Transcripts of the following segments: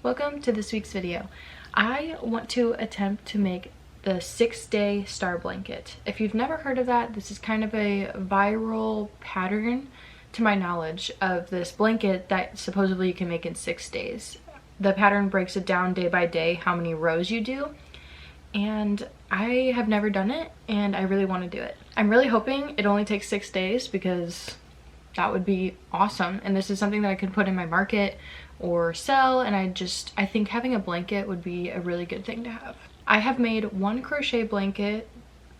Welcome to this week's video. I want to attempt to make the 6-day star blanket. If you've never heard of that, this is kind of a viral pattern to my knowledge of this blanket that supposedly you can make in 6 days. The pattern breaks it down day by day how many rows you do, and I have never done it and I really want to do it. I'm really hoping it only takes 6 days because that would be awesome, and this is something that I could put in my market or sell, and I think having a blanket would be a really good thing to have. I have made one crochet blanket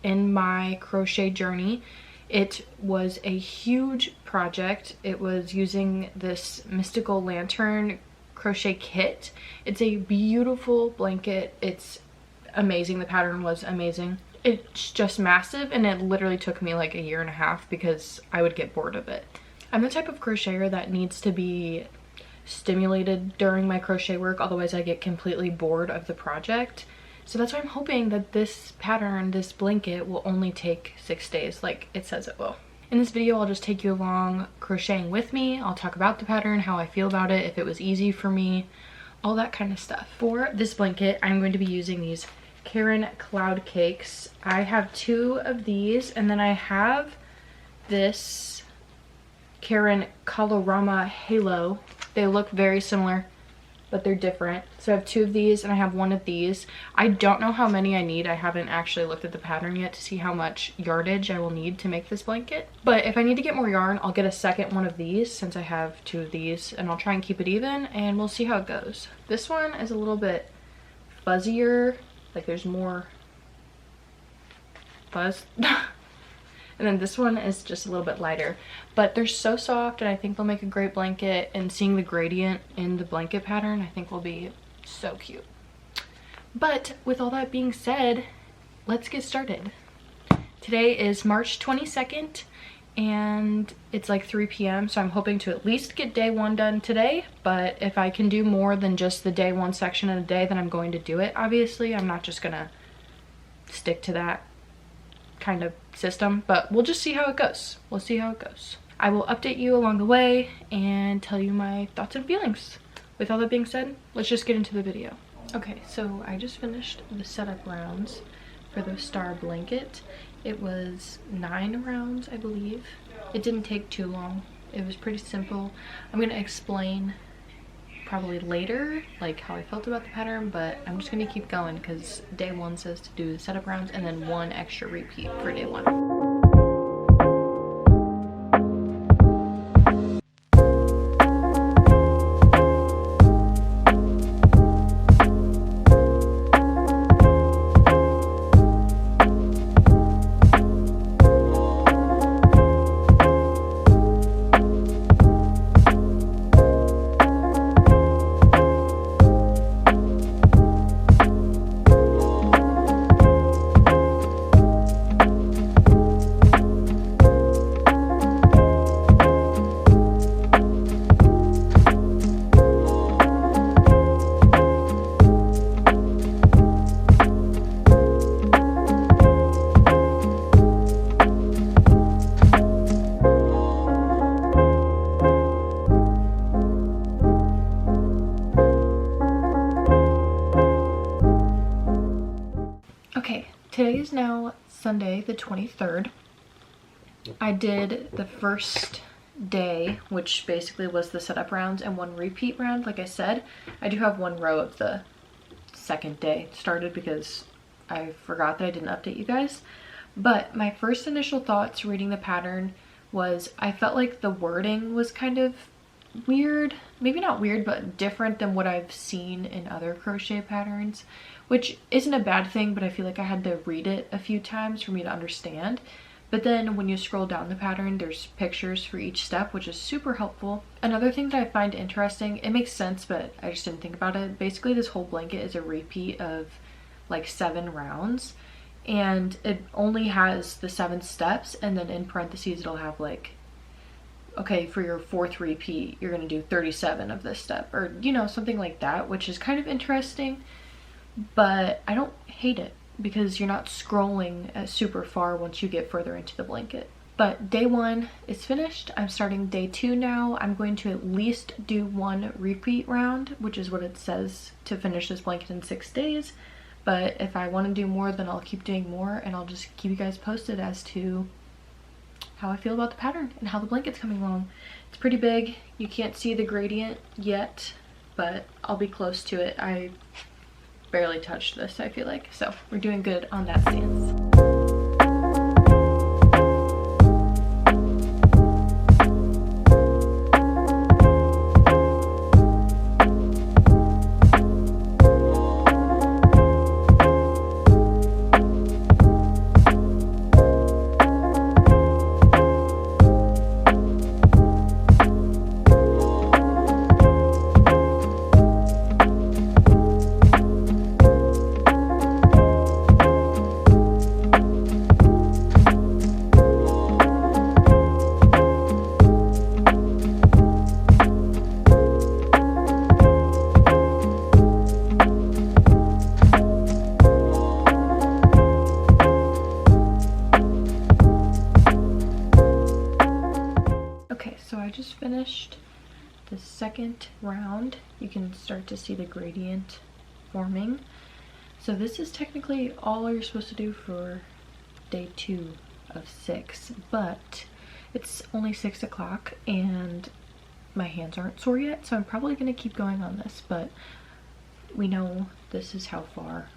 in my crochet journey. It was a huge project. It was using this Mystical Lantern crochet kit. It's a beautiful blanket. It's amazing. The pattern was amazing. It's just massive, and it literally took me like a year and a half because I would get bored of it. I'm the type of crocheter that needs to be stimulated during my crochet work, otherwise I get completely bored of the project. So that's why I'm hoping that this pattern, this blanket, will only take 6 days like it says it will. In this video, I'll just take you along crocheting with me. I'll talk about the pattern, how I feel about it, if it was easy for me, all that kind of stuff. For this blanket, I'm going to be using these Caron Cloud Cakes. I have 2 of these, and then I have this Caron Colorama Halo. They look very similar, but they're different. So I have 2 of these and I have 1 of these. I don't know how many I need. I haven't actually looked at the pattern yet to see how much yardage I will need to make this blanket. But if I need to get more yarn, I'll get a second one of these since I have 2 of these, and I'll try and keep it even and we'll see how it goes. This one is a little bit fuzzier, like there's more fuzz. And then this one is just a little bit lighter, but they're so soft and I think they'll make a great blanket, and seeing the gradient in the blanket pattern I think will be so cute. But with all that being said, let's get started. Today is March 22nd and it's like 3 p.m. so I'm hoping to at least get day 1 done today, but if I can do more than just the day 1 section of the day, then I'm going to do it. Obviously I'm not just gonna stick to that kind of system, but we'll just see how it goes. We'll see how it goes. I will update you along the way and tell you my thoughts and feelings. With all that being said, let's just get into the video. Okay, so I just finished the setup rounds for the star blanket. It was 9 rounds, I believe. It didn't take too long. It was pretty simple. I'm gonna explain probably later like how I felt about the pattern, but I'm just gonna keep going because day 1 says to do the setup rounds and then 1 extra repeat for day 1. Okay, today is now Sunday the 23rd. I did the first day, which basically was the setup rounds and 1 repeat round. Like I said, I do have 1 row of the second day started because I forgot that I didn't update you guys. But my first initial thoughts reading the pattern was I felt like the wording was kind of weird. Maybe not weird, but different than what I've seen in other crochet patterns, which isn't a bad thing, but I feel like I had to read it a few times for me to understand. But then when you scroll down the pattern, there's pictures for each step, which is super helpful. Another thing that I find interesting, it makes sense, but I just didn't think about it. Basically, this whole blanket is a repeat of like 7 rounds, and it only has the 7 steps, and then in parentheses it'll have like, okay, for your 4th repeat, you're gonna do 37 of this step, or you know, something like that, which is kind of interesting, but I don't hate it because you're not scrolling super far once you get further into the blanket. But day 1 is finished. I'm starting day 2 now. I'm going to at least do 1 repeat round, which is what it says to finish this blanket in 6 days. But if I want to do more, then I'll keep doing more, and I'll just keep you guys posted as to how I feel about the pattern and how the blanket's coming along. It's pretty big. You can't see the gradient yet, but I'll be close to it. I barely touched this, I feel like. So we're doing good on that stance. Finished the second round. You can start to see the gradient forming. So this is technically all you're supposed to do for day 2 of 6, but it's only 6 o'clock and my hands aren't sore yet, so I'm probably going to keep going on this, but we know this is how far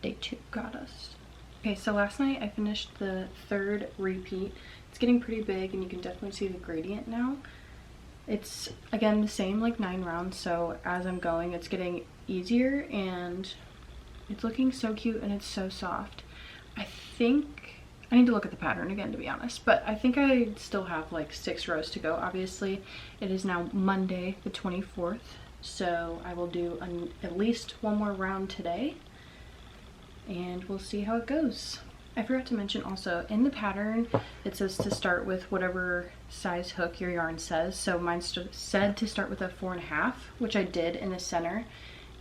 day 2 got us. Okay, so last night I finished the 3rd repeat. It's getting pretty big and you can definitely see the gradient now. It's again the same like 9 rounds, so as I'm going it's getting easier and it's looking so cute and it's so soft. I think I need to look at the pattern again, to be honest, but I think I still have like 6 rows to go. Obviously it is now Monday the 24th, so I will do at least 1 more round today and we'll see how it goes. I forgot to mention also, in the pattern it says to start with whatever size hook your yarn says. So mine said to start with a 4.5, which I did in the center,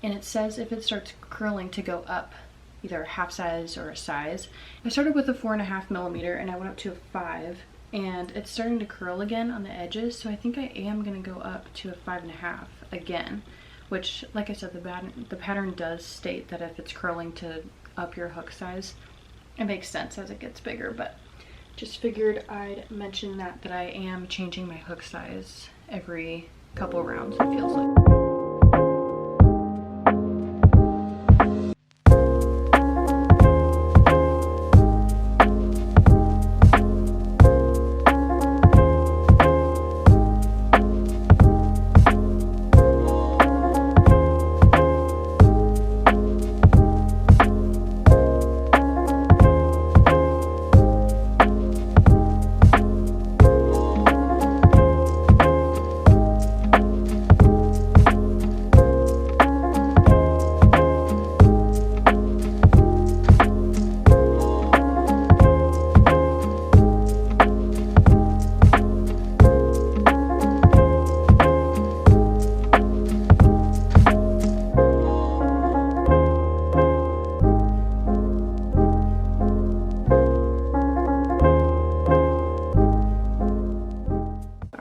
and it says if it starts curling to go up either a half size or a size. I started with a 4.5 millimeter and I went up to a 5, and it's starting to curl again on the edges, so I think I am going to go up to a 5.5 again, which, like I said, the pattern does state that if it's curling to up your hook size, it makes sense as it gets bigger, but just figured I'd mention that I am changing my hook size every couple rounds, it feels like.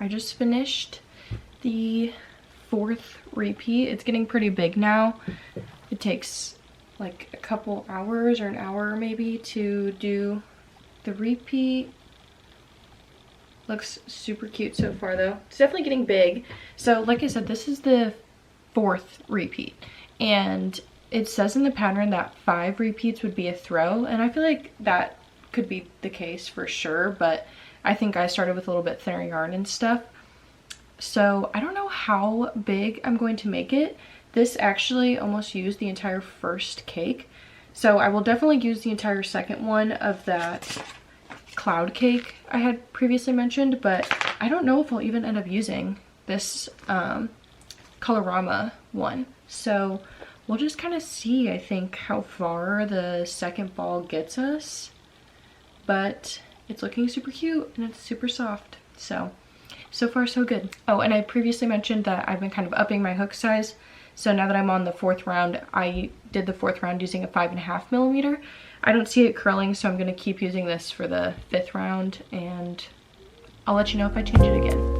Just finished the 4th repeat. It's getting pretty big now. It takes like a couple hours or an hour maybe to do the repeat. Looks super cute so far though. It's definitely getting big. So like I said, this is the 4th repeat, and it says in the pattern that 5 repeats would be a throw, and I feel like that could be the case for sure, but I think I started with a little bit thinner yarn and stuff. So I don't know how big I'm going to make it. This actually almost used the entire first cake. So I will definitely use the entire second one of that cloud cake I had previously mentioned, but I don't know if I'll even end up using this Colorama one. So we'll just kind of see, I think, how far the second ball gets us. But it's looking super cute and it's super soft. So far so good. Oh, and I previously mentioned that I've been kind of upping my hook size. So now that I'm on the 4th round, I did the 4th round using a 5.5 millimeter. I don't see it curling, so I'm gonna keep using this for the 5th round, and I'll let you know if I change it again.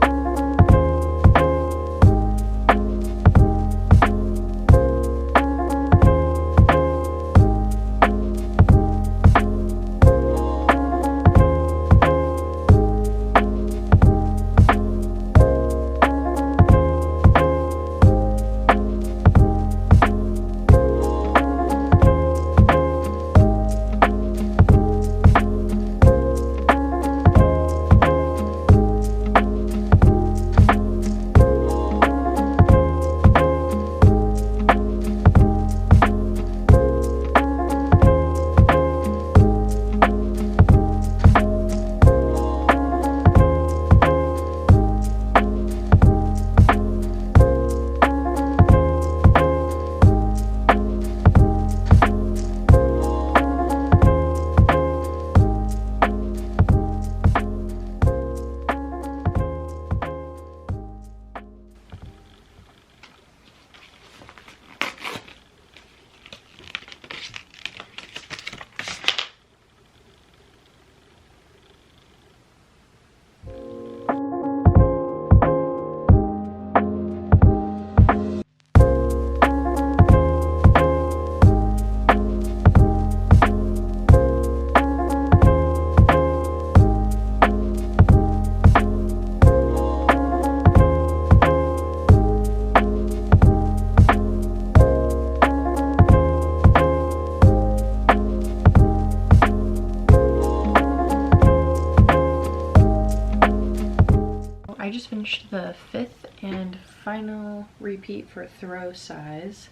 I just finished the 5th and final repeat for throw size.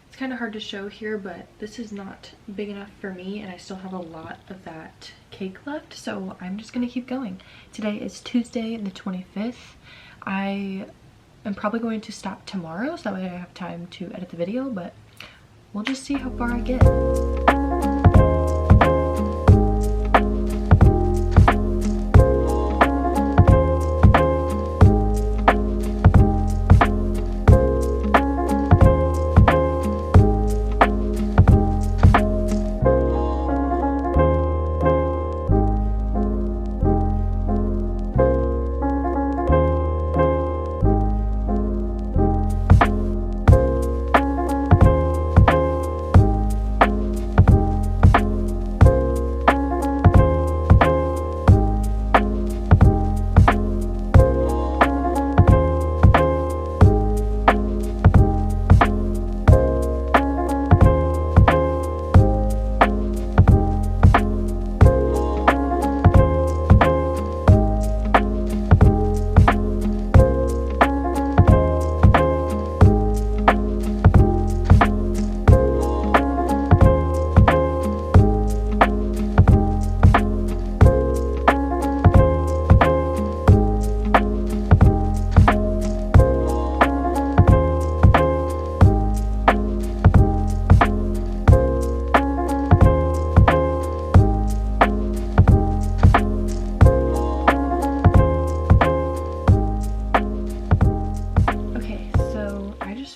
It's kind of hard to show here, but this is not big enough for me, and I still have a lot of that cake left, so I'm just gonna keep going. Today is Tuesday the 25th. I am probably going to stop tomorrow, so that way I have time to edit the video, but we'll just see how far I get.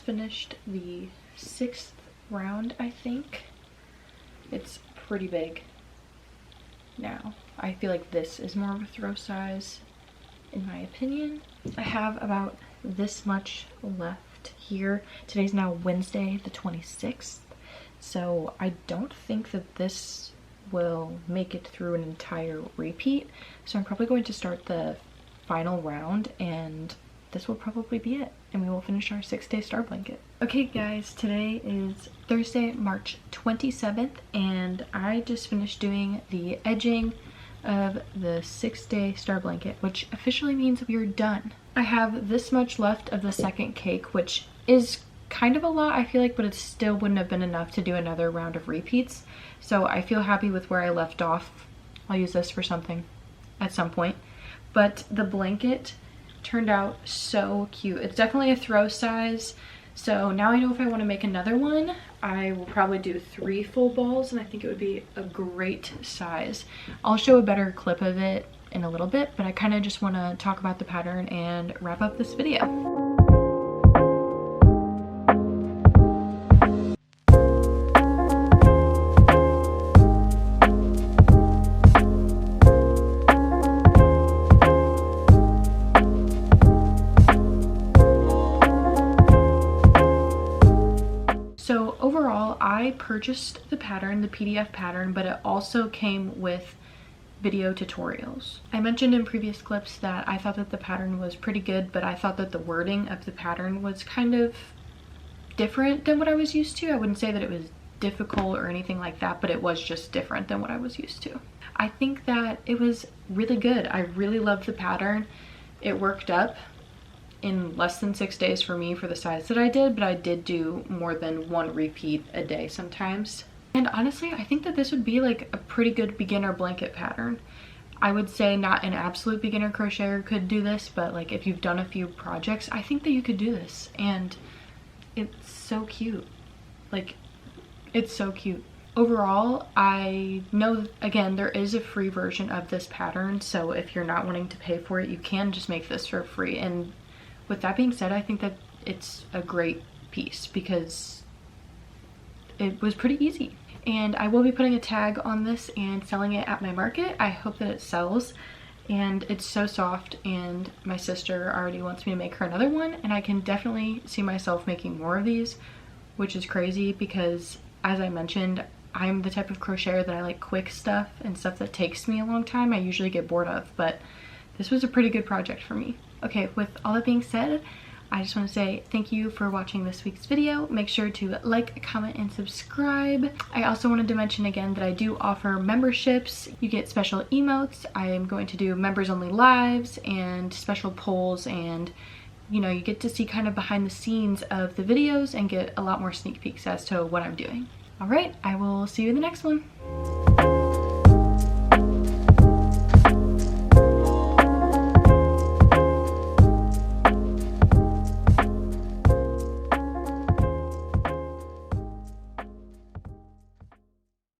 Finished the 6th round, I think. It's pretty big now. I feel like this is more of a throw size in my opinion. I have about this much left here. Today's now Wednesday the 26th, so I don't think that this will make it through an entire repeat, so I'm probably going to start the final round and this will probably be it, and we will finish our 6-day star blanket. Okay guys, today is Thursday, March 27th, and I just finished doing the edging of the 6-day star blanket, which officially means we are done. I have this much left of the second cake, which is kind of a lot, I feel like, but it still wouldn't have been enough to do another round of repeats. So I feel happy with where I left off. I'll use this for something at some point. But the blanket turned out so cute. It's definitely a throw size. So now I know if I want to make another one, I will probably do 3 full balls, and I think it would be a great size. I'll show a better clip of it in a little bit, but I kind of just want to talk about the pattern and wrap up this video. I purchased the pattern, the PDF pattern, but it also came with video tutorials. I mentioned in previous clips that I thought that the pattern was pretty good, but I thought that the wording of the pattern was kind of different than what I was used to. I wouldn't say that it was difficult or anything like that, but it was just different than what I was used to. I think that it was really good. I really loved the pattern. It worked up in less than 6 days for me for the size that I did, but I did do more than one repeat a day sometimes. And honestly, I think that this would be like a pretty good beginner blanket pattern. I would say not an absolute beginner crocheter could do this, but like if you've done a few projects, I think that you could do this. And it's so cute. Like, it's so cute. Overall, I know, again, there is a free version of this pattern, so if you're not wanting to pay for it, you can just make this for free. And with that being said, I think that it's a great piece because it was pretty easy. And I will be putting a tag on this and selling it at my market. I hope that it sells. And it's so soft, and my sister already wants me to make her another one, and I can definitely see myself making more of these, which is crazy because, as I mentioned, I'm the type of crocheter that I like quick stuff and stuff that takes me a long time I usually get bored of, but this was a pretty good project for me. Okay, with all that being said, I just want to say thank you for watching this week's video. Make sure to like, comment, and subscribe. I also wanted to mention again that I do offer memberships. You get special emotes. I am going to do members only lives and special polls, and you know, you get to see kind of behind the scenes of the videos and get a lot more sneak peeks as to what I'm doing. All right, I will see you in the next one.